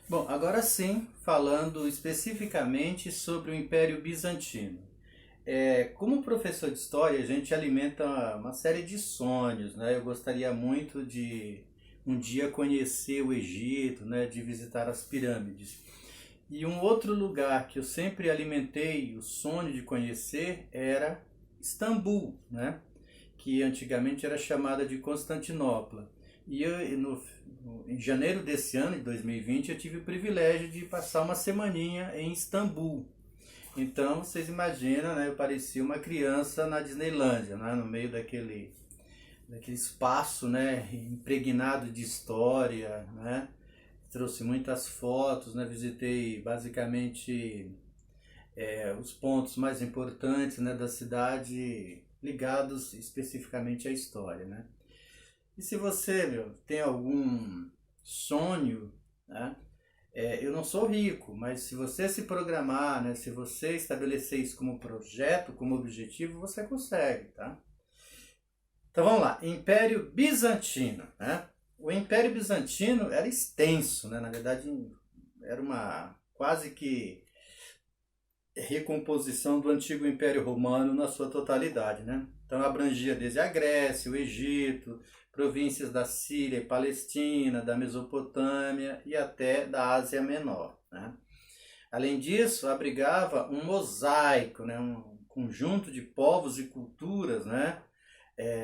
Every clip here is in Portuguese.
Bom, agora sim, falando especificamente sobre o Império Bizantino. Como professor de história, a gente alimenta uma série de sonhos, né? Eu gostaria muito de um dia conhecer o Egito, né? De visitar as pirâmides. E um outro lugar que eu sempre alimentei o sonho de conhecer era Istambul, né? Que antigamente era chamada de Constantinopla. E em janeiro desse ano, de 2020, eu tive o privilégio de passar uma semaninha em Istambul. Então, vocês imaginam, né, eu parecia uma criança na Disneylândia, né, no meio daquele espaço, né, impregnado de história, né. Trouxe muitas fotos, né, visitei basicamente os pontos mais importantes, né, da cidade ligados especificamente à história, né. E se você, meu, tem algum sonho, né? Eu não sou rico, mas se você se programar, né? Se você estabelecer isso como projeto, como objetivo, você consegue, tá? Então vamos lá, Império Bizantino, né? O Império Bizantino era extenso, né? Na verdade, era uma quase que recomposição do antigo Império Romano na sua totalidade, né? Então abrangia desde a Grécia, o Egito, províncias da Síria e Palestina, da Mesopotâmia e até da Ásia Menor, né? Além disso, abrigava um mosaico, né? Um conjunto de povos e culturas, né?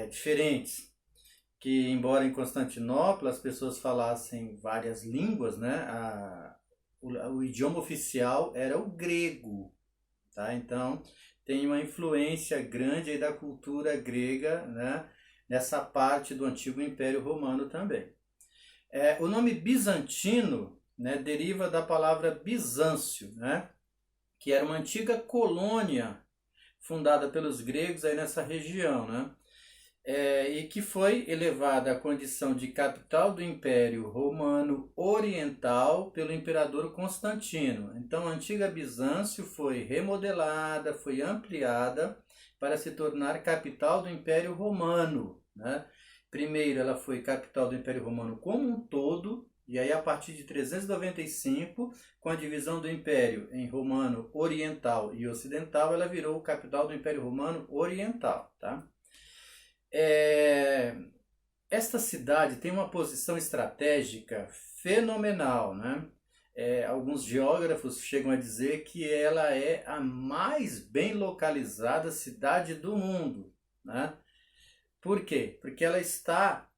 Diferentes, que embora em Constantinopla as pessoas falassem várias línguas, né? O idioma oficial era o grego, tá? Então tem uma influência grande aí da cultura grega, né? Nessa parte do antigo Império Romano também. O nome bizantino, né, deriva da palavra Bizâncio, né? Que era uma antiga colônia fundada pelos gregos aí nessa região, né? E que foi elevada à condição de capital do Império Romano Oriental pelo imperador Constantino. Então, a antiga Bizâncio foi remodelada, foi ampliada para se tornar capital do Império Romano, né? Primeiro, ela foi capital do Império Romano como um todo, e aí a partir de 395, com a divisão do Império em Romano Oriental e Ocidental, ela virou capital do Império Romano Oriental, tá? É, Esta cidade tem uma posição estratégica fenomenal, né? Alguns geógrafos chegam a dizer que ela é a mais bem localizada cidade do mundo, né? Por quê? Porque ela está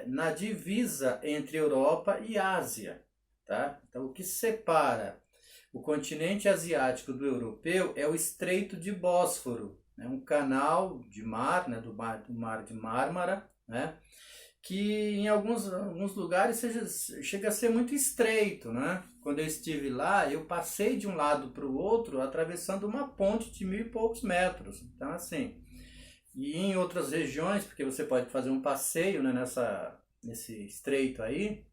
na divisa entre Europa e Ásia, tá? Então, o que separa o continente asiático do europeu é o Estreito de Bósforo, né? Um canal de mar, né? do mar de Mármara, né? Que em alguns lugares chega a ser muito estreito, né? Quando eu estive lá, eu passei de um lado para o outro atravessando uma ponte de 1.000 e poucos metros. Então, assim, e em outras regiões, porque você pode fazer um passeio, né, nesse estreito aí,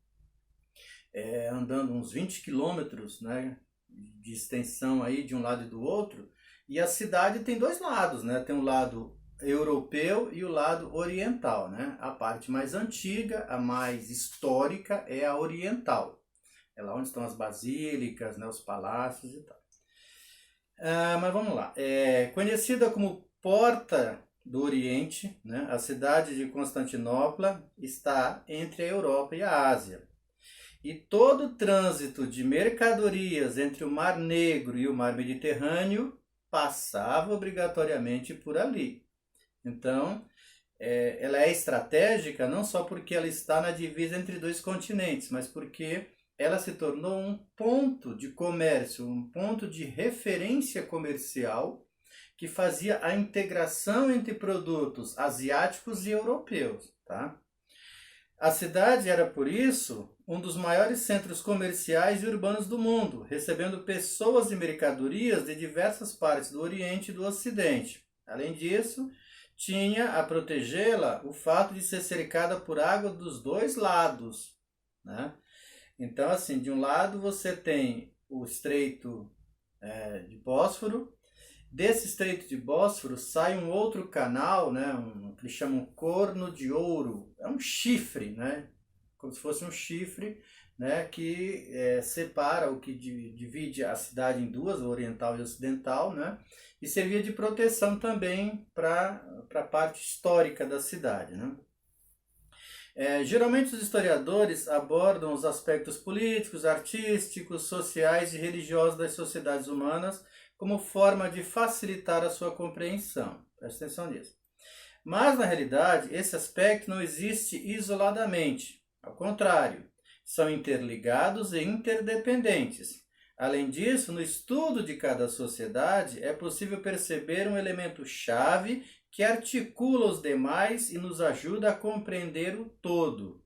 andando uns 20 quilômetros, né, de extensão aí de um lado e do outro, e a cidade tem dois lados, né? Tem o lado europeu e o lado oriental, né? A parte mais antiga, a mais histórica é a oriental. É lá onde estão as basílicas, né, os palácios e tal. Mas vamos lá. Conhecida como Porta do Oriente, né, a cidade de Constantinopla está entre a Europa e a Ásia. E todo o trânsito de mercadorias entre o Mar Negro e o Mar Mediterrâneo passava obrigatoriamente por ali. Então, ela é estratégica não só porque ela está na divisa entre dois continentes, mas porque ela se tornou um ponto de comércio, um ponto de referência comercial que fazia a integração entre produtos asiáticos e europeus, tá? A cidade era, por isso, um dos maiores centros comerciais e urbanos do mundo, recebendo pessoas e mercadorias de diversas partes do Oriente e do Ocidente. Além disso, tinha a protegê-la o fato de ser cercada por água dos dois lados, né? Então, assim, de um lado você tem o Estreito de Bósforo. Desse Estreito de Bósforo sai um outro canal, né, que eles chamam Corno de Ouro. É um chifre, né, como se fosse um chifre né, que separa, o que divide a cidade em duas, o oriental e o ocidental, né, e servia de proteção também para a parte histórica da cidade, né. Geralmente os historiadores abordam os aspectos políticos, artísticos, sociais e religiosos das sociedades humanas como forma de facilitar a sua compreensão. Presta atenção nisso. Mas, na realidade, esse aspecto não existe isoladamente. Ao contrário, são interligados e interdependentes. Além disso, no estudo de cada sociedade, é possível perceber um elemento-chave que articula os demais e nos ajuda a compreender o todo.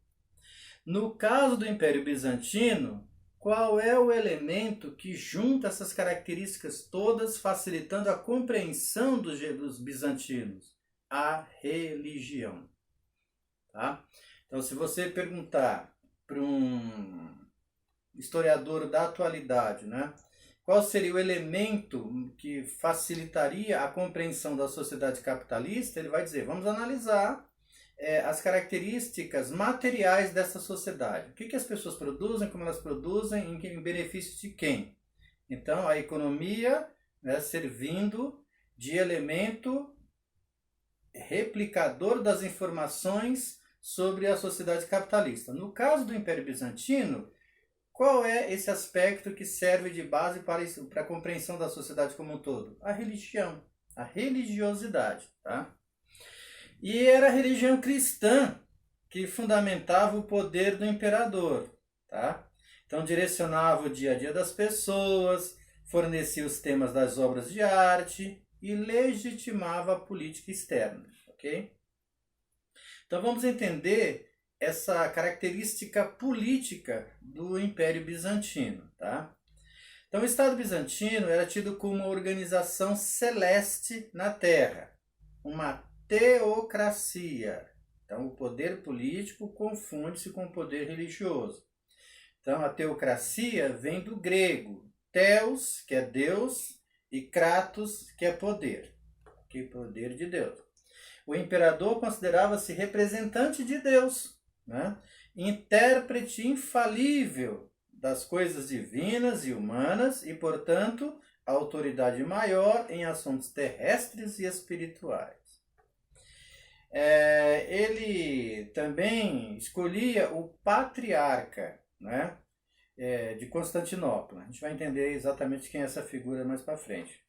No caso do Império Bizantino, qual é o elemento que junta essas características todas, facilitando a compreensão dos bizantinos? A religião. Tá? Então, se você perguntar para um historiador da atualidade, né, qual seria o elemento que facilitaria a compreensão da sociedade capitalista, ele vai dizer, vamos analisar as características materiais dessa sociedade. O que as pessoas produzem, como elas produzem, em benefício de quem? Então, a economia, né, servindo de elemento replicador das informações sobre a sociedade capitalista. No caso do Império Bizantino, qual é esse aspecto que serve de base para a compreensão da sociedade como um todo? A religião, a religiosidade. Tá? E era a religião cristã que fundamentava o poder do imperador. Tá? Então direcionava o dia a dia das pessoas, fornecia os temas das obras de arte e legitimava a política externa. Okay? Então vamos entender essa característica política do Império Bizantino. Tá? Então o Estado Bizantino era tido como uma organização celeste na Terra, uma teocracia. Então o poder político confunde-se com o poder religioso. Então a teocracia vem do grego, theos, que é Deus, e kratos, que é poder, que é poder de Deus. O imperador considerava-se representante de Deus, né? Intérprete infalível das coisas divinas e humanas e, portanto, a autoridade maior em assuntos terrestres e espirituais. Ele também escolhia o patriarca, né, de Constantinopla. A gente vai entender exatamente quem é essa figura mais para frente.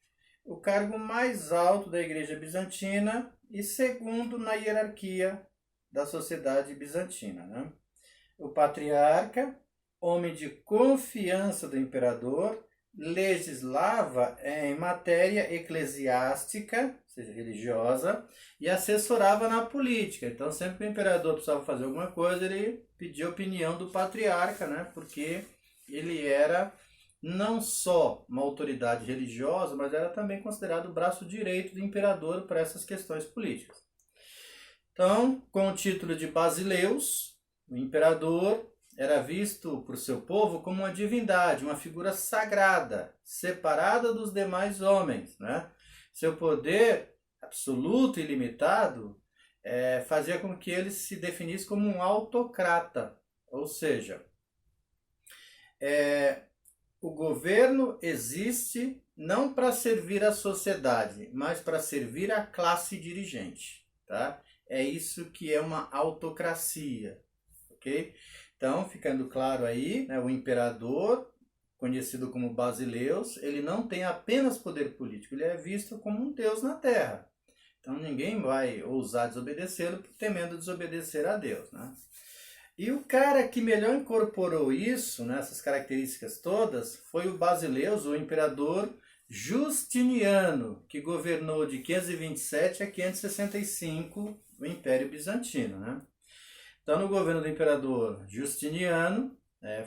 O cargo mais alto da Igreja Bizantina e segundo na hierarquia da sociedade bizantina. Né? O patriarca, homem de confiança do imperador, legislava em matéria eclesiástica, ou seja, religiosa, e assessorava na política. Então, sempre que o imperador precisava fazer alguma coisa, ele pedia a opinião do patriarca, né? Porque ele era não só uma autoridade religiosa, mas era também considerado o braço direito do imperador para essas questões políticas. Então, com o título de Basileus, o imperador era visto por seu povo como uma divindade, uma figura sagrada, separada dos demais homens. Né? Seu poder absoluto e ilimitado fazia com que ele se definisse como um autocrata, ou seja, o governo existe não para servir a sociedade, mas para servir a classe dirigente. Tá? É isso que é uma autocracia. Ok? Então, ficando claro aí, né, o imperador, conhecido como Basileus, ele não tem apenas poder político, ele é visto como um deus na terra. Então, ninguém vai ousar desobedecê-lo temendo desobedecer a Deus. Né? E o cara que melhor incorporou isso, né, essas características todas, foi o Basileus, o imperador Justiniano, que governou de 527 a 565 o Império Bizantino. Né? Então, no governo do imperador Justiniano,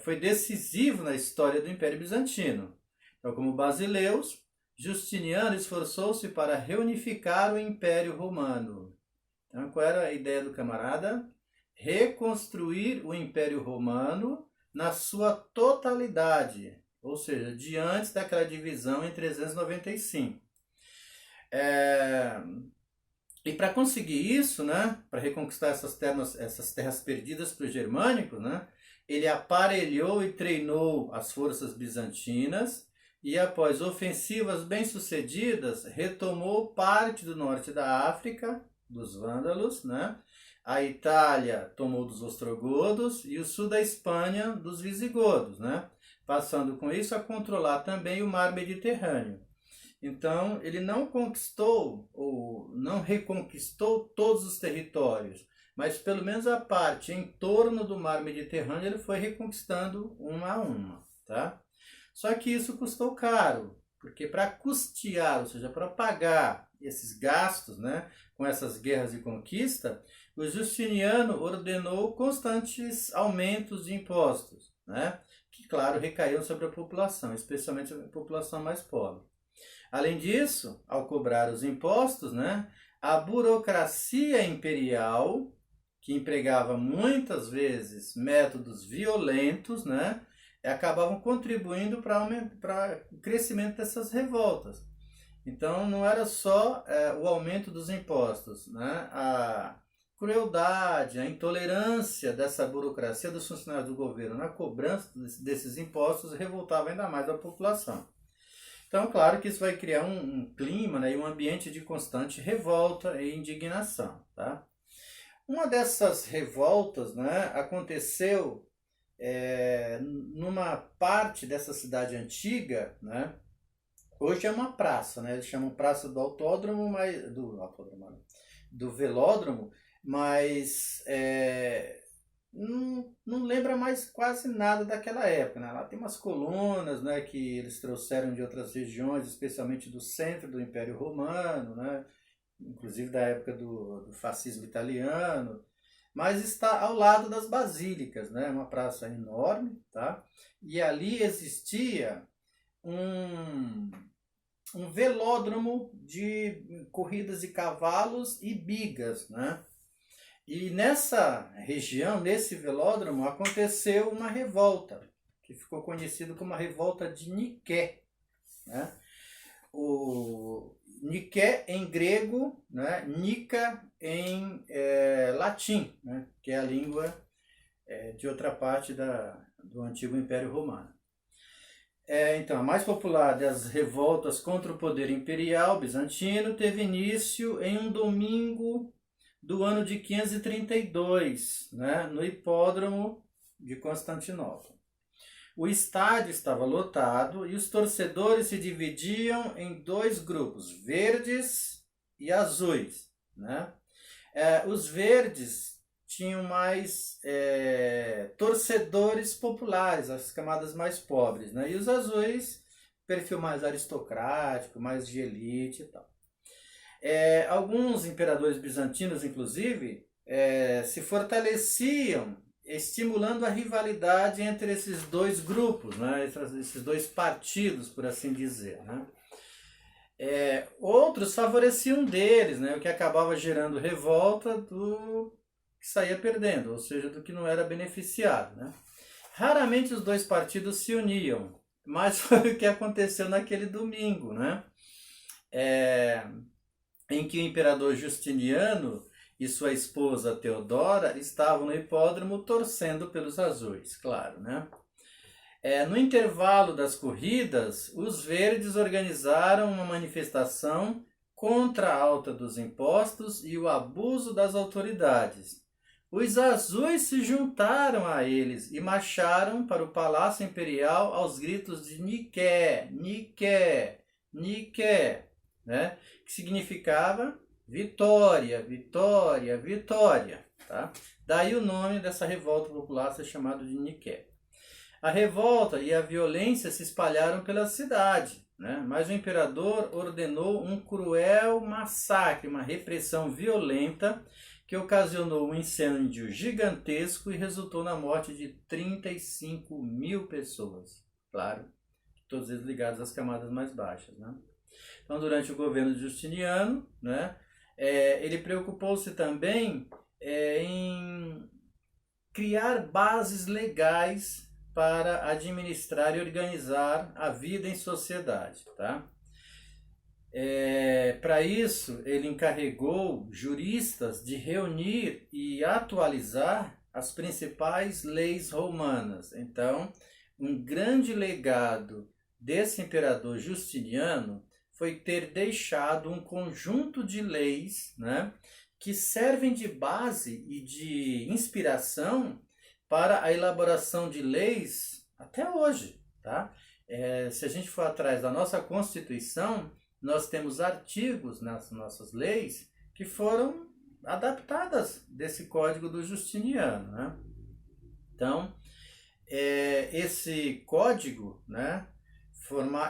foi decisivo na história do Império Bizantino. Então, como Basileus, Justiniano esforçou-se para reunificar o Império Romano. Então, qual era a ideia do camarada? Reconstruir o Império Romano na sua totalidade, ou seja, diante daquela divisão em 395. E para conseguir isso, né, para reconquistar essas terras perdidas para os germânicos, né, ele aparelhou e treinou as forças bizantinas e, após ofensivas bem-sucedidas, retomou parte do norte da África, dos vândalos, né? A Itália tomou dos ostrogodos e o sul da Espanha dos visigodos, né? Passando com isso a controlar também o mar Mediterrâneo. Então, ele não conquistou ou não reconquistou todos os territórios, mas pelo menos a parte em torno do mar Mediterrâneo ele foi reconquistando uma a uma, tá? Só que isso custou caro, porque para custear, ou seja, para pagar esses gastos, né, com essas guerras de conquista, o Justiniano ordenou constantes aumentos de impostos, né, que, claro, recaíam sobre a população, especialmente a população mais pobre. Além disso, ao cobrar os impostos, né, a burocracia imperial, que empregava muitas vezes métodos violentos, né, acabavam contribuindo para o crescimento dessas revoltas. Então não era só o aumento dos impostos, né, a crueldade, a intolerância dessa burocracia dos funcionários do governo na cobrança desses impostos revoltava ainda mais a população. Então, claro que isso vai criar um clima, né, e um ambiente de constante revolta e indignação. Tá? Uma dessas revoltas, né, aconteceu numa parte dessa cidade antiga, né, hoje é uma praça, né, eles chamam Praça do Autódromo, do Velódromo, mas não lembra mais quase nada daquela época, né? Lá tem umas colunas, né, que eles trouxeram de outras regiões, especialmente do centro do Império Romano, né, inclusive da época do fascismo italiano, mas está ao lado das basílicas, né, uma praça enorme, tá? E ali existia um velódromo de corridas de cavalos e bigas, né? E nessa região, nesse velódromo, aconteceu uma revolta, que ficou conhecido como a Revolta de Niké, né? O Niké em grego, né? Nika em latim, né? Que é a língua de outra parte do antigo Império Romano. Então, a mais popular das revoltas contra o poder imperial bizantino teve início em um domingo do ano de 532, né, no hipódromo de Constantinopla. O estádio estava lotado e os torcedores se dividiam em dois grupos, verdes e azuis. Né? Os verdes tinham mais torcedores populares, as camadas mais pobres, né? E os azuis, perfil mais aristocrático, mais de elite e tal. Alguns imperadores bizantinos, inclusive, se fortaleciam, estimulando a rivalidade entre esses dois grupos, né? Esses dois partidos, por assim dizer. Né? Outros favoreciam um deles, né? O que acabava gerando revolta do que saía perdendo, ou seja, do que não era beneficiado. Né? Raramente os dois partidos se uniam, mas foi o que aconteceu naquele domingo, né? Em que o imperador Justiniano e sua esposa Teodora estavam no hipódromo torcendo pelos azuis, claro, né? No intervalo das corridas, os verdes organizaram uma manifestação contra a alta dos impostos e o abuso das autoridades. Os azuis se juntaram a eles e marcharam para o Palácio Imperial aos gritos de Niké, Niké, Niké, né? Que significava vitória, vitória, vitória. Tá? Daí o nome dessa revolta popular ser chamado de Niké. A revolta e a violência se espalharam pela cidade, né? Mas o imperador ordenou um cruel massacre, uma repressão violenta que ocasionou um incêndio gigantesco e resultou na morte de 35 mil pessoas. Claro, todos eles ligados às camadas mais baixas. Né? Então, durante o governo de Justiniano, né, ele preocupou-se também em criar bases legais para administrar e organizar a vida em sociedade. Tá? Para isso, ele encarregou juristas de reunir e atualizar as principais leis romanas. Então, um grande legado desse imperador Justiniano foi ter deixado um conjunto de leis, né, que servem de base e de inspiração para a elaboração de leis até hoje, tá? Se a gente for atrás da nossa Constituição, nós temos artigos nas nossas leis que foram adaptadas desse Código do Justiniano, né? Então, esse código, né,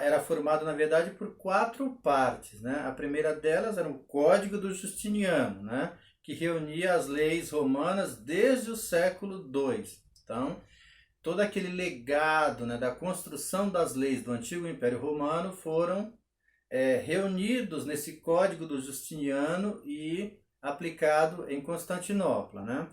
era formado, na verdade, por 4 partes, né? A primeira delas era o Código do Justiniano, né, que reunia as leis romanas desde o século II. Então, todo aquele legado, né, da construção das leis do antigo Império Romano foram reunidos nesse Código do Justiniano e aplicado em Constantinopla, né?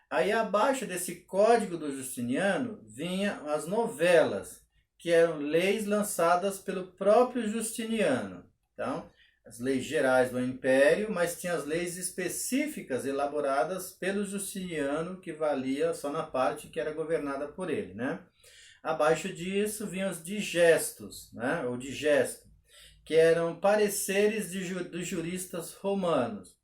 Aí abaixo desse Código do Justiniano vinham as novelas, que eram leis lançadas pelo próprio Justiniano. Então, as leis gerais do Império, mas tinha as leis específicas elaboradas pelo Justiniano, que valia só na parte que era governada por ele, né? Abaixo disso vinham os digestos, né? Ou digesto, que eram pareceres dos juristas romanos.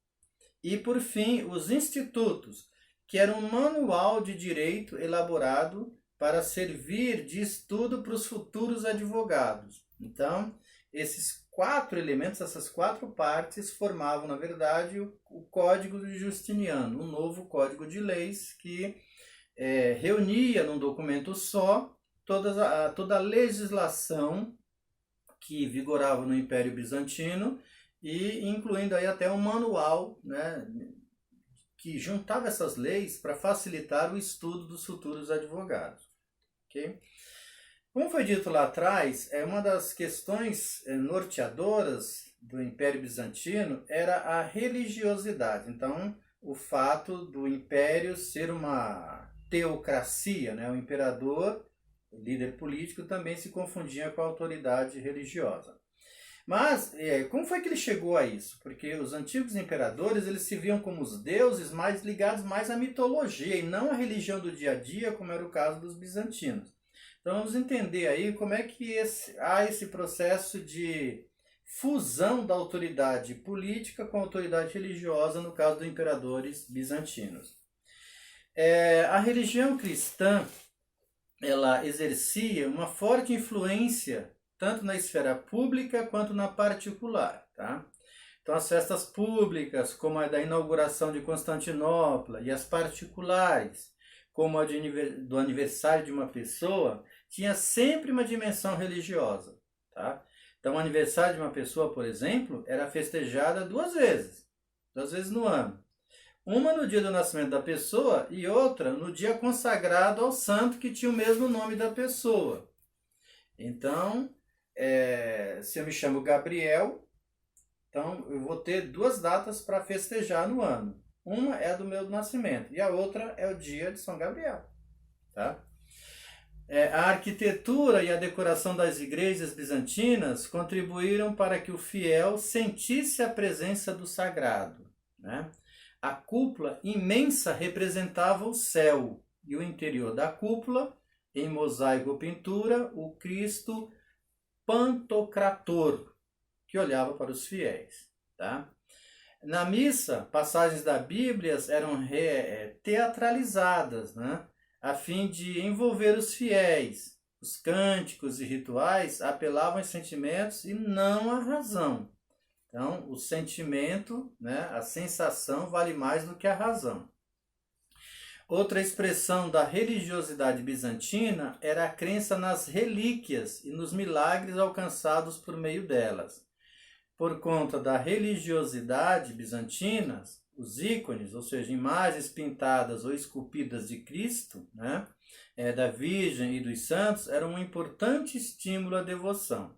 E, por fim, os institutos, que era um manual de direito elaborado para servir de estudo para os futuros advogados. Então, esses 4 elementos, essas 4 partes, formavam, na verdade, o Código de Justiniano, um novo código de leis que reunia num documento só toda a legislação que vigorava no Império Bizantino, e incluindo aí até um manual, né, que juntava essas leis para facilitar o estudo dos futuros advogados. Okay? Como foi dito lá atrás, uma das questões norteadoras do Império Bizantino era a religiosidade. Então, o fato do Império ser uma teocracia, né? O imperador, o líder político, também se confundia com a autoridade religiosa. Mas, como foi que ele chegou a isso? Porque os antigos imperadores, eles se viam como os deuses mais ligados mais à mitologia e não à religião do dia a dia, como era o caso dos bizantinos. Então vamos entender aí como é que há esse processo de fusão da autoridade política com a autoridade religiosa no caso dos imperadores bizantinos. A religião cristã, ela exercia uma forte influência tanto na esfera pública quanto na particular, tá? Então as festas públicas, como a da inauguração de Constantinopla, e as particulares, como a do aniversário de uma pessoa, tinha sempre uma dimensão religiosa, tá? Então o aniversário de uma pessoa, por exemplo, era festejada 2 vezes no ano. Uma no dia do nascimento da pessoa e outra no dia consagrado ao santo que tinha o mesmo nome da pessoa. Então, se eu me chamo Gabriel, então eu vou ter 2 datas para festejar no ano. Uma é a do meu nascimento e a outra é o dia de São Gabriel. Tá? A arquitetura e a decoração das igrejas bizantinas contribuíram para que o fiel sentisse a presença do sagrado, né? A cúpula imensa representava o céu e o interior da cúpula, em mosaico ou pintura, o Cristo Pantocrator, que olhava para os fiéis. Tá? Na missa, passagens da Bíblia eram teatralizadas, né? A fim de envolver os fiéis. Os cânticos e rituais apelavam aos sentimentos e não à razão. Então, o sentimento, né, a sensação vale mais do que a razão. Outra expressão da religiosidade bizantina era a crença nas relíquias e nos milagres alcançados por meio delas. Por conta da religiosidade bizantina, os ícones, ou seja, imagens pintadas ou esculpidas de Cristo, né, da Virgem e dos santos, eram um importante estímulo à devoção.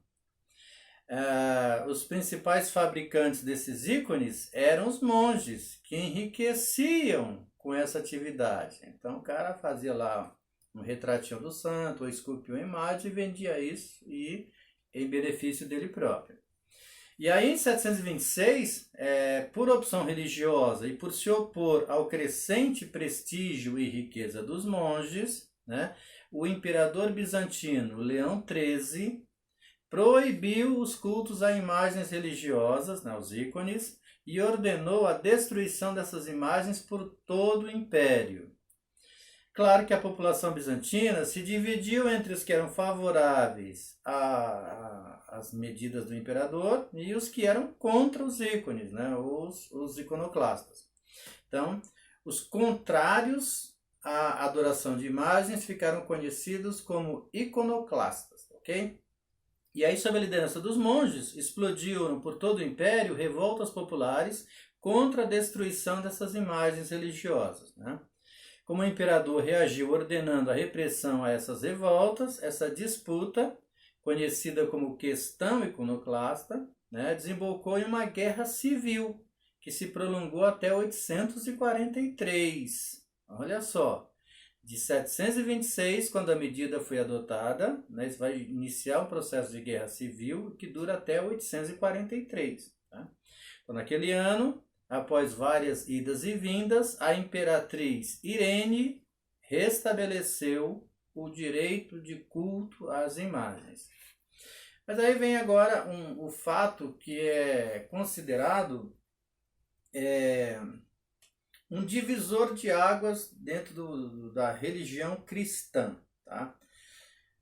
Os principais fabricantes desses ícones eram os monges, que enriqueciam com essa atividade. Então o cara fazia lá um retratinho do santo, ou esculpia uma imagem e vendia isso em benefício dele próprio. E aí, em 726, por opção religiosa e por se opor ao crescente prestígio e riqueza dos monges, né, o imperador bizantino Leão XIII proibiu os cultos a imagens religiosas, né, os ícones, e ordenou a destruição dessas imagens por todo o império. Claro que a população bizantina se dividiu entre os que eram favoráveis às medidas do imperador e os que eram contra os ícones, né? Os iconoclastas. Então, os contrários à adoração de imagens ficaram conhecidos como iconoclastas, ok? E aí, sob a liderança dos monges, explodiram por todo o império revoltas populares contra a destruição dessas imagens religiosas, né? Como o imperador reagiu ordenando a repressão a essas revoltas, essa disputa, conhecida como questão iconoclasta, né, desembocou em uma guerra civil, que se prolongou até 843. Olha só, de 726, quando a medida foi adotada, né, isso vai iniciar um processo de guerra civil que dura até 843. Tá? Então, naquele ano, após várias idas e vindas, a imperatriz Irene restabeleceu o direito de culto às imagens. Mas aí vem agora o fato que é considerado um divisor de águas dentro da religião cristã. Tá?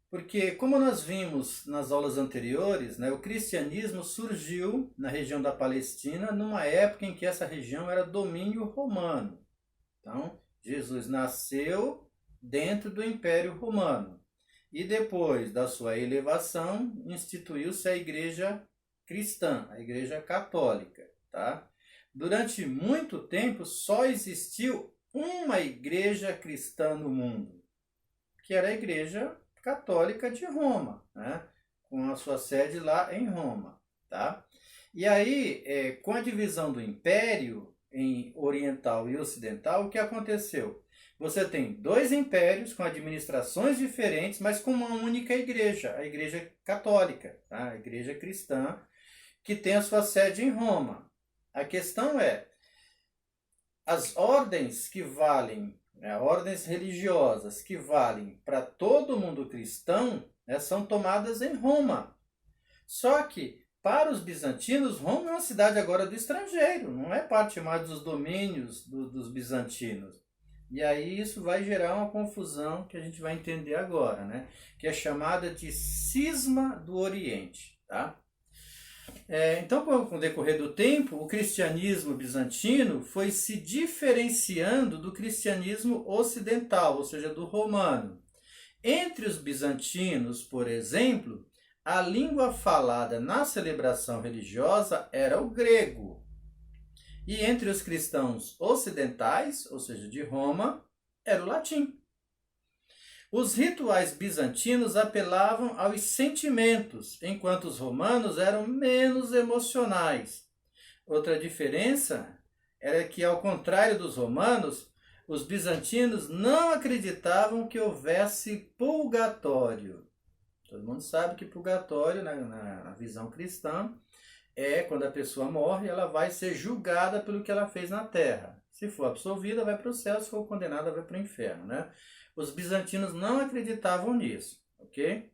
Porque, como nós vimos nas aulas anteriores, né, o cristianismo surgiu na região da Palestina numa época em que essa região era domínio romano. Então, Jesus nasceu dentro do Império Romano. E depois da sua elevação, instituiu-se a Igreja Cristã, a Igreja Católica. Tá? Durante muito tempo, só existiu uma igreja cristã no mundo, que era a Igreja Católica de Roma, né? Com a sua sede lá em Roma. Tá? E aí, com a divisão do Império em oriental e ocidental, o que aconteceu? Você tem dois impérios com administrações diferentes, mas com uma única igreja, a Igreja Católica, tá? A Igreja Cristã, que tem a sua sede em Roma. A questão é, as ordens que valem, né, ordens religiosas que valem para todo mundo cristão, né, são tomadas em Roma. Só que, para os bizantinos, Roma é uma cidade agora do estrangeiro, não é parte mais dos domínios dos bizantinos. E aí isso vai gerar uma confusão que a gente vai entender agora, né? Que é chamada de cisma do Oriente. Tá? Então, com o decorrer do tempo, o cristianismo bizantino foi se diferenciando do cristianismo ocidental, ou seja, do romano. Entre os bizantinos, por exemplo, a língua falada na celebração religiosa era o grego. E entre os cristãos ocidentais, ou seja, de Roma, era o latim. Os rituais bizantinos apelavam aos sentimentos, enquanto os romanos eram menos emocionais. Outra diferença era que, ao contrário dos romanos, os bizantinos não acreditavam que houvesse purgatório. Todo mundo sabe que purgatório, na visão cristã, é quando a pessoa morre, ela vai ser julgada pelo que ela fez na terra. Se for absolvida, vai para o céu, se for condenada, vai para o inferno, né? Os bizantinos não acreditavam nisso, ok?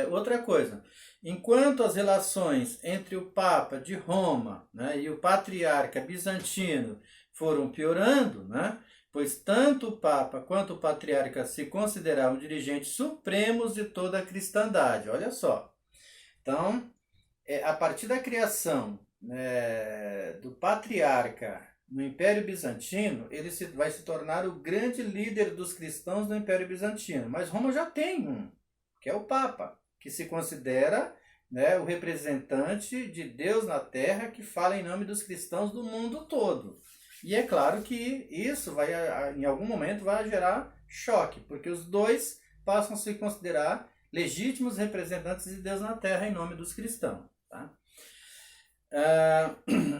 Outra coisa, enquanto as relações entre o Papa de Roma, né, e o patriarca bizantino foram piorando, né, pois tanto o Papa quanto o patriarca se consideravam dirigentes supremos de toda a cristandade. Olha só. Então, a partir da criação, né, do patriarca no Império Bizantino, ele vai se tornar o grande líder dos cristãos do Império Bizantino. Mas Roma já tem um, que é o Papa, que se considera, né, o representante de Deus na Terra, que fala em nome dos cristãos do mundo todo. E é claro que isso vai, em algum momento, vai gerar choque, porque os dois passam a se considerar legítimos representantes de Deus na Terra em nome dos cristãos. Tá?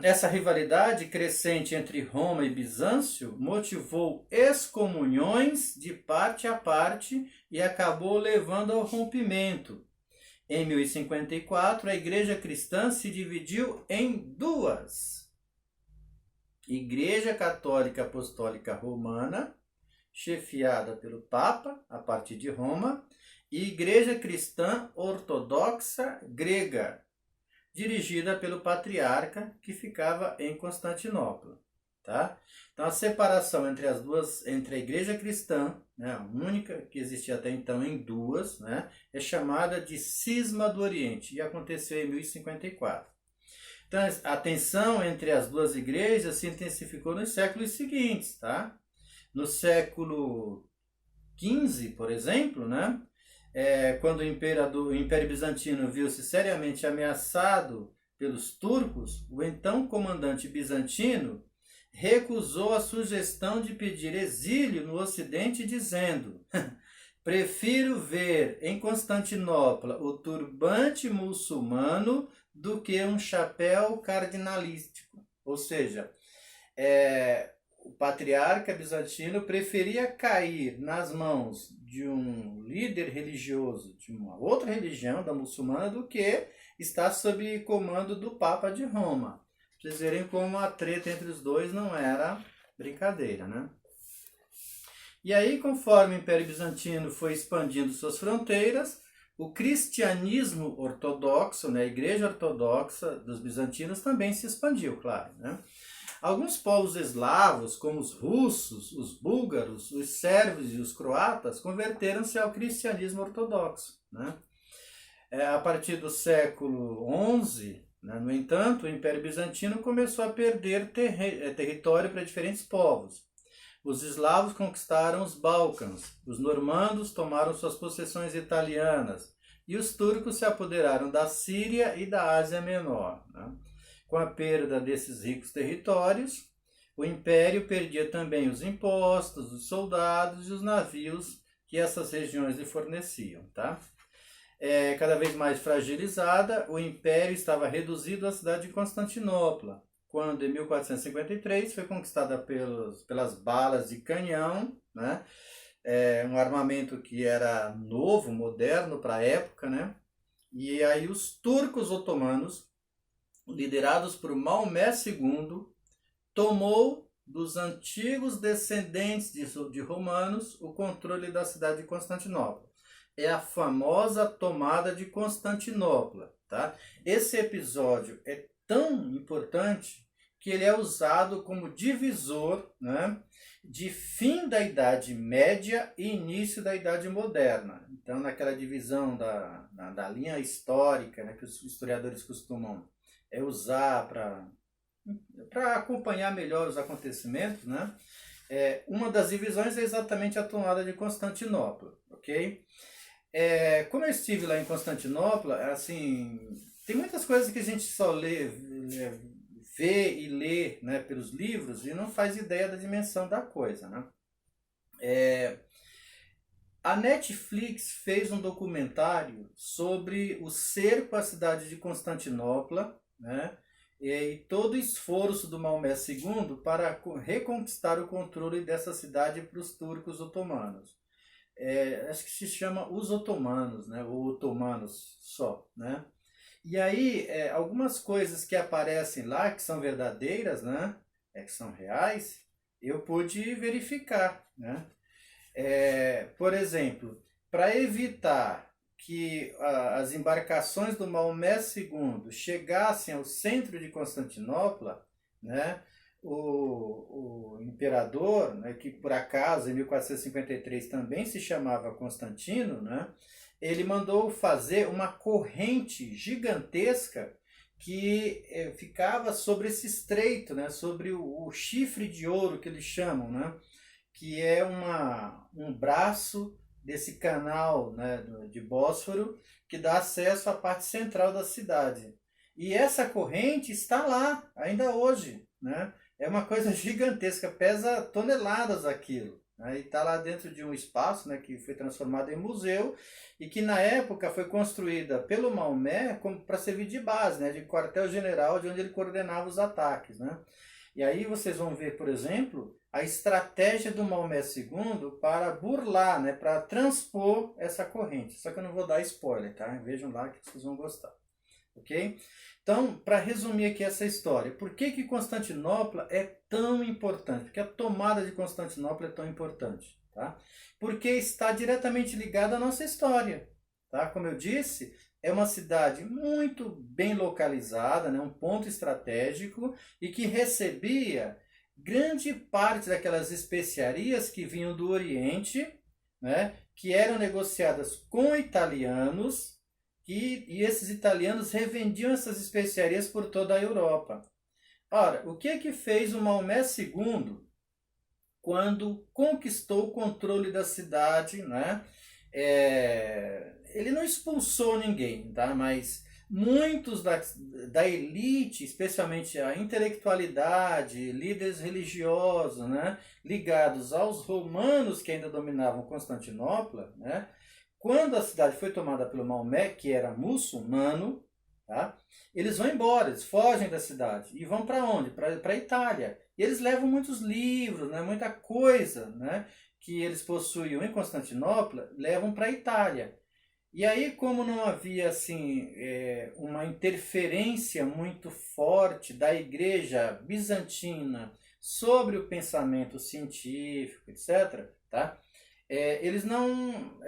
Essa rivalidade crescente entre Roma e Bizâncio motivou excomunhões de parte a parte e acabou levando ao rompimento. Em 1054, a Igreja Cristã se dividiu em duas: Igreja Católica Apostólica Romana, chefiada pelo Papa, a partir de Roma, e Igreja Cristã Ortodoxa Grega, dirigida pelo Patriarca, que ficava em Constantinopla. Tá? Então a separação entre as duas, entre a Igreja Cristã, né, a única que existia até então em duas, né, é chamada de Cisma do Oriente, e aconteceu em 1054. Então a tensão entre as duas igrejas se intensificou nos séculos seguintes. Tá? No século XV, por exemplo, né, quando o Império Bizantino viu-se seriamente ameaçado pelos turcos, o então comandante bizantino recusou a sugestão de pedir exílio no Ocidente, dizendo: prefiro ver em Constantinopla o turbante muçulmano do que um chapéu cardinalístico. Ou seja, o patriarca bizantino preferia cair nas mãos de um líder religioso de uma outra religião, da muçulmana, do que estar sob comando do Papa de Roma. Vocês verem como a treta entre os dois não era brincadeira, né? E aí, conforme o Império Bizantino foi expandindo suas fronteiras, o cristianismo ortodoxo, né, a Igreja Ortodoxa dos bizantinos também se expandiu, claro, né? Alguns povos eslavos, como os russos, os búlgaros, os sérvios e os croatas, converteram-se ao cristianismo ortodoxo, né? A partir do século XI, né, no entanto, o Império Bizantino começou a perder território para diferentes povos. Os eslavos conquistaram os Balcãs, os normandos tomaram suas possessões italianas e os turcos se apoderaram da Síria e da Ásia Menor, né? Com a perda desses ricos territórios, o Império perdia também os impostos, os soldados e os navios que essas regiões lhe forneciam. Tá? Cada vez mais fragilizada, o Império estava reduzido à cidade de Constantinopla, quando em 1453 foi conquistada pelas balas de canhão, né? Um armamento que era novo, moderno para a época, né? E aí os turcos otomanos, liderados por Maomé II, tomou dos antigos descendentes de romanos o controle da cidade de Constantinopla. É a famosa tomada de Constantinopla. Tá? Esse episódio é tão importante que ele é usado como divisor, né, de fim da Idade Média e início da Idade Moderna. Então, naquela divisão da linha histórica, né, que os historiadores costumam usar para acompanhar melhor os acontecimentos, né? Uma das divisões é exatamente a tomada de Constantinopla, ok? Como eu estive lá em Constantinopla, assim, tem muitas coisas que a gente só vê e lê, né, pelos livros e não faz ideia da dimensão da coisa, né? A Netflix fez um documentário sobre o cerco à cidade de Constantinopla, né? E todo o esforço do Maomé II para reconquistar o controle dessa cidade para os turcos otomanos. Acho que se chama Os Otomanos, né? Ou Otomanos só, né? E aí, algumas coisas que aparecem lá, que são verdadeiras, né? Que são reais, eu pude verificar, né? Por exemplo, para evitar que as embarcações do Maomé II chegassem ao centro de Constantinopla, né, o imperador, né, que por acaso em 1453 também se chamava Constantino, né, ele mandou fazer uma corrente gigantesca que ficava sobre esse estreito, né, sobre o chifre de ouro que eles chamam, né, que é um braço desse canal, né, de Bósforo, que dá acesso à parte central da cidade. E essa corrente está lá, ainda hoje. Né? É uma coisa gigantesca, pesa toneladas aquilo. Né? E está lá dentro de um espaço, né, que foi transformado em museu e que na época foi construída pelo Maomé para servir de base, né, de quartel-general, de onde ele coordenava os ataques. Né? E aí vocês vão ver, por exemplo, a estratégia do Maomé II para burlar, né, para transpor essa corrente. Só que eu não vou dar spoiler, tá? Vejam lá que vocês vão gostar. Ok? Então, para resumir aqui essa história, por que Constantinopla é tão importante? Porque a tomada de Constantinopla é tão importante, tá? Porque está diretamente ligada à nossa história, tá? Como eu disse, é uma cidade muito bem localizada, né? Um ponto estratégico e que recebia grande parte daquelas especiarias que vinham do Oriente, né? Que eram negociadas com italianos, e esses italianos revendiam essas especiarias por toda a Europa. Ora, o que fez o Maomé II quando conquistou o controle da cidade, né? Ele não expulsou ninguém, tá? Mas muitos da elite, especialmente a intelectualidade, líderes religiosos, né? Ligados aos romanos que ainda dominavam Constantinopla, né? Quando a cidade foi tomada pelo Maomé, que era muçulmano, tá? Eles vão embora, eles fogem da cidade. E vão para onde? Para a Itália. E eles levam muitos livros, né? Muita coisa, né? Que eles possuíam em Constantinopla, levam para a Itália. E aí, como não havia assim, uma interferência muito forte da igreja bizantina sobre o pensamento científico, etc., tá? Eles não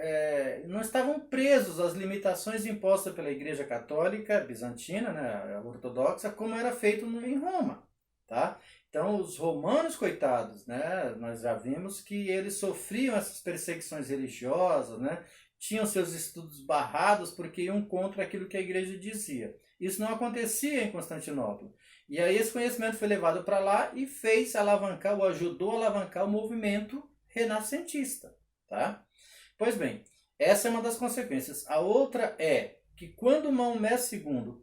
estavam presos às limitações impostas pela Igreja Católica Bizantina, né, ortodoxa, como era feito em Roma. Tá? Então, os romanos, coitados, né, nós já vimos que eles sofriam essas perseguições religiosas, né, tinham seus estudos barrados porque iam contra aquilo que a igreja dizia. Isso não acontecia em Constantinopla. E aí esse conhecimento foi levado para lá e fez alavancar, ou ajudou a alavancar o movimento renascentista. Tá? Pois bem, essa é uma das consequências. A outra é que quando Maomé II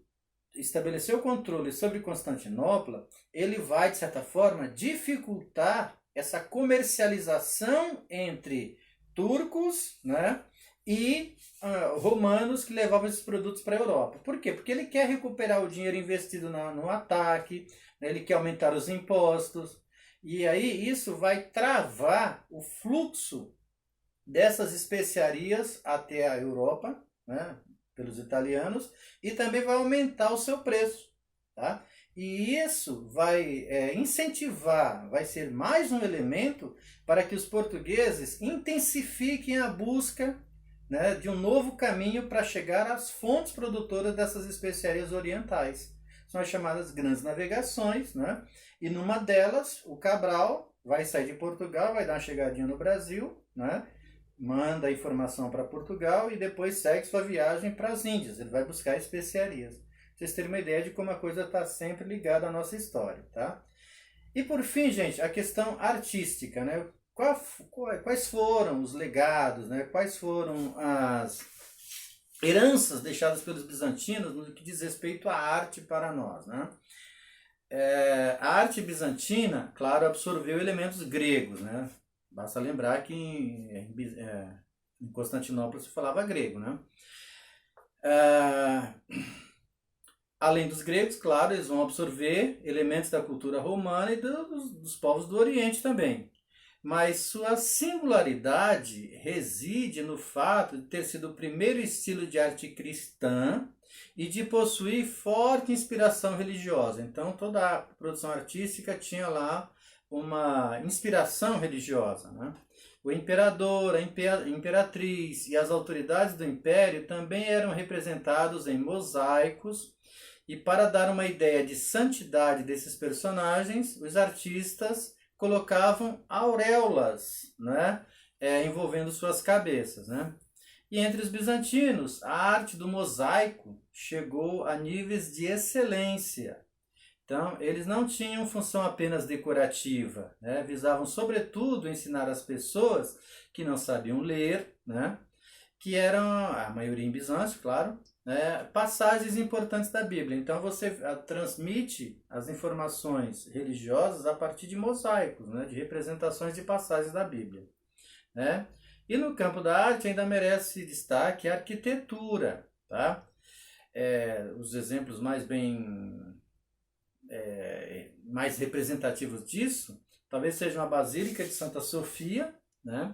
estabeleceu o controle sobre Constantinopla, ele vai, de certa forma, dificultar essa comercialização entre turcos, né, e romanos que levavam esses produtos para a Europa. Por quê? Porque ele quer recuperar o dinheiro investido no ataque, né, ele quer aumentar os impostos, e aí isso vai travar o fluxo dessas especiarias até a Europa, né, pelos italianos, e também vai aumentar o seu preço. Tá? E isso vai incentivar, vai ser mais um elemento para que os portugueses intensifiquem a busca, né, de um novo caminho para chegar às fontes produtoras dessas especiarias orientais. São as chamadas grandes navegações, né? E numa delas, o Cabral vai sair de Portugal, vai dar uma chegadinha no Brasil, né? Manda a informação para Portugal e depois segue sua viagem para as Índias. Ele vai buscar especiarias. Vocês terem uma ideia de como a coisa está sempre ligada à nossa história, tá? E por fim, gente, a questão artística, né? Quais foram os legados, né? Quais foram as heranças deixadas pelos bizantinos no que diz respeito à arte para nós, né? A arte bizantina, claro, absorveu elementos gregos, né? Basta lembrar que em Constantinopla se falava grego, né? Além dos gregos, claro, eles vão absorver elementos da cultura romana e dos povos do Oriente também. Mas sua singularidade reside no fato de ter sido o primeiro estilo de arte cristã e de possuir forte inspiração religiosa. Então, toda a produção artística tinha lá uma inspiração religiosa, né? O imperador, a imperatriz e as autoridades do império também eram representados em mosaicos, e para dar uma ideia de santidade desses personagens, os artistas colocavam auréolas, né, envolvendo suas cabeças, né? E entre os bizantinos, a arte do mosaico chegou a níveis de excelência. Então, eles não tinham função apenas decorativa, né? Visavam, sobretudo, ensinar as pessoas que não sabiam ler, né? Que eram, a maioria em Bizâncio, claro, né? Passagens importantes da Bíblia. Então, você transmite as informações religiosas a partir de mosaicos, né? De representações de passagens da Bíblia, né? E no campo da arte ainda merece destaque a arquitetura, tá? Os exemplos mais representativos disso talvez seja uma Basílica de Santa Sofia, né?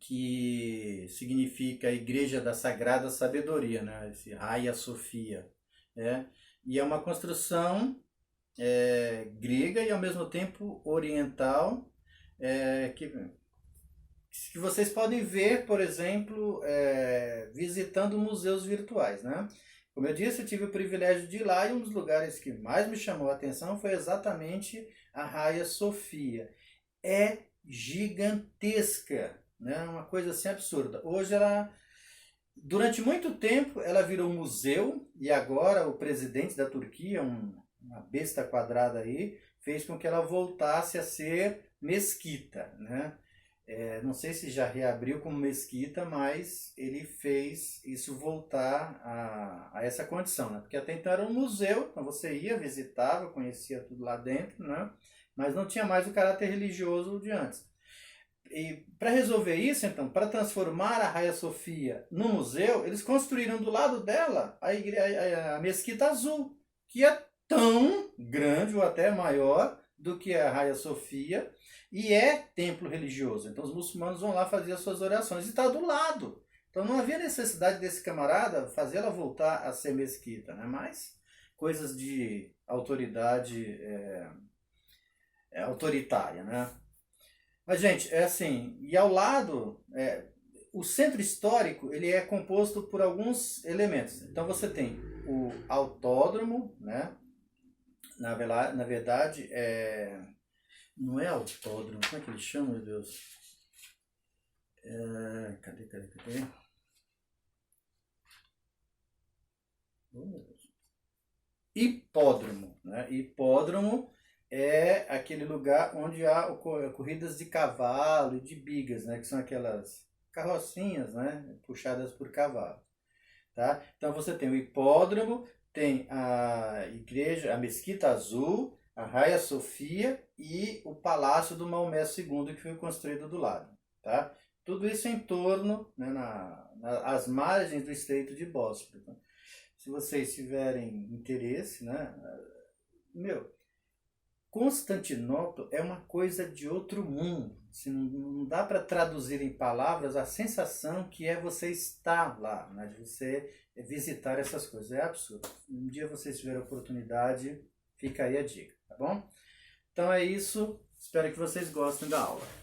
Que significa Igreja da Sagrada Sabedoria, né? Esse Hagia Sophia, né? E é uma construção grega e ao mesmo tempo oriental, que vocês podem ver, por exemplo, visitando museus virtuais, né? Como eu disse, eu tive o privilégio de ir lá e um dos lugares que mais me chamou a atenção foi exatamente a Hagia Sophia. É gigantesca, né? Uma coisa assim absurda. Hoje durante muito tempo ela virou um museu e agora o presidente da Turquia, uma besta quadrada aí, fez com que ela voltasse a ser mesquita, né? Não sei se já reabriu como mesquita, mas ele fez isso voltar a essa condição, né? Porque até então era um museu, então você ia, visitava, conhecia tudo lá dentro, né? Mas não tinha mais o caráter religioso de antes. E para resolver isso, então, para transformar a Hagia Sophia no museu, eles construíram do lado dela a Mesquita Azul, que é tão grande ou até maior do que a Hagia Sophia e é templo religioso. Então os muçulmanos vão lá fazer as suas orações e está do lado. Então não havia necessidade desse camarada fazer ela voltar a ser mesquita, né? Mas coisas de autoridade autoritária, né? Mas, gente, é assim, e ao lado, o centro histórico, ele é composto por alguns elementos. Então você tem o autódromo, né? Na verdade, não é autódromo, como é que ele chama, meu Deus? Cadê? Oh, meu Deus. Hipódromo, né? Hipódromo é aquele lugar onde há corridas de cavalo e de bigas, né? Que são aquelas carrocinhas, né? Puxadas por cavalo, tá? Então você tem o hipódromo, tem a igreja, a Mesquita Azul, a Hagia Sophia e o Palácio do Maomé II, que foi construído do lado, tá? Tudo isso em torno, né, às margens do Estreito de Bósforo. Se vocês tiverem interesse, né? Constantinopla é uma coisa de outro mundo. Assim, não dá para traduzir em palavras a sensação que é você estar lá, né? De você visitar essas coisas. É absurdo. Um dia vocês tiverem a oportunidade, fica aí a dica, tá bom? Então é isso. Espero que vocês gostem da aula.